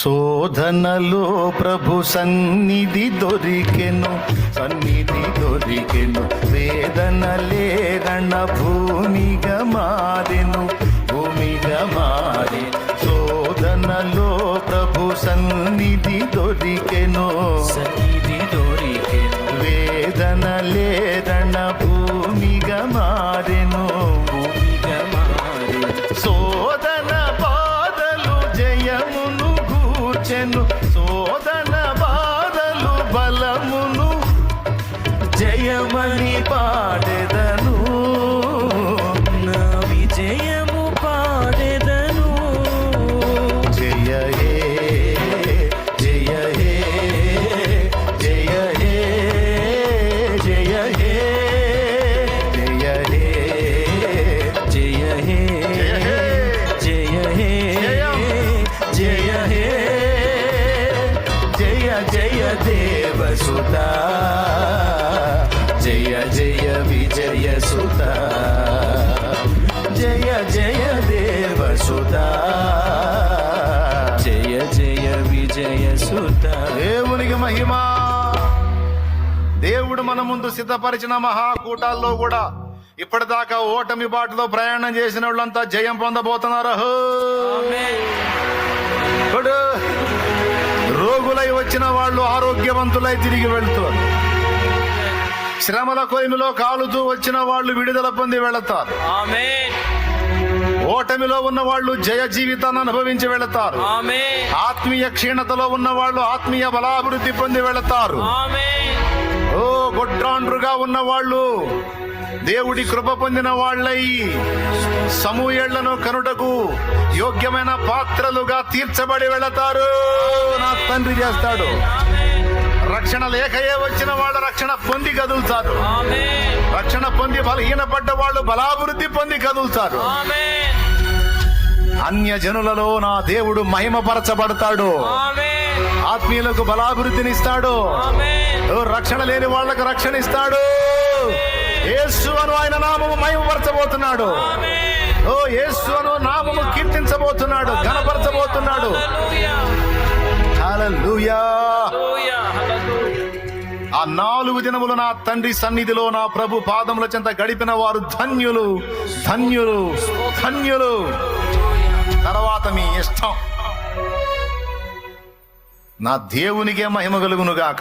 శోధనలో ప్రభు సన్నిధి దొరికెను, వేదనలే రణ భూమిగా మారెను. శోధనలో ప్రభు సన్నిధి దొరికెను, వేదనలే రణ భూమిగా మారెను. శోధన బాధలు జయమును గూర్చెను, శోధన బాధలు బలమును జయమని పాడెదను, నా విజయము పాడెదను. జయ హే జయ హే జయ హే జయ హే జయ హే జయ హే జయ హే జయ హే జయ జయ దేవసుతా, జయ జయ విజయ సుత, జయ జయ దేవసుతా, జయ జయ విజయ సుత. దేవునికి మహిమ. దేవుడు మన ముందు సిద్ధపరిచిన మహాకూటాల్లో కూడా ఇప్పటిదాకా ఓటమి బాటలో ప్రయాణం చేసిన వాళ్ళంతా జయం పొందబోతున్నారు. ఇప్పుడు రోగులై వచ్చిన వాళ్ళు ఆరోగ్యవంతులై తిరిగి వెళ్తారు. శ్రమల కొలిమిలో కాలుతూ వచ్చిన వాళ్ళు విడుదల పొంది వెళతారు. ఓటమిలో ఉన్న వాళ్ళు జయ జీవితాన్ని అనుభవించి వెళతారు. ఆత్మీయ క్షీణతలో ఉన్న వాళ్ళు ఆత్మీయ బలాభివృద్ధి పొంది వెళతారు. ఓ గొడ్రాండ్రుగా ఉన్న వాళ్ళు దేవుడి కృప పొందిన వాళ్ళై సమూయేళ్లను కనుటకు యోగ్యమైన పాత్రలుగా తీర్చబడి వెళతారు. నా తండ్రి చేస్తాడు. రక్షణ లేకయే వచ్చిన వాళ్ళు రక్షణ పొంది కదులుతారు. రక్షణ పొంది బలహీనపడ్డ వాళ్ళు బలాభివృద్ధి పొంది కదులుతారు. అన్య జనులలో నా దేవుడు మహిమపరచబడతాడు. ఆత్మీయులకు బలాభివృద్ధినిస్తాడు. రక్షణ లేని వాళ్ళకు రక్షణ ఇస్తాడు. యేసు అను ఆయన నామము మహిమపరచబోతున్నాడు. ఓ యేసు అను నామము కీర్తించబోతున్నాడు, ఘనపరచబోతున్నాడు. హల్లెలూయా. ఆ 4 దినములు నా తండ్రి సన్నిధిలో నా ప్రభు పాదముల చెంత గడిపిన వారు ధన్యులు, ధన్యులు, ధన్యులు. తర్వాత మీ ఇష్టం. నా దేవునికే మహిమ కలుగునుగాక.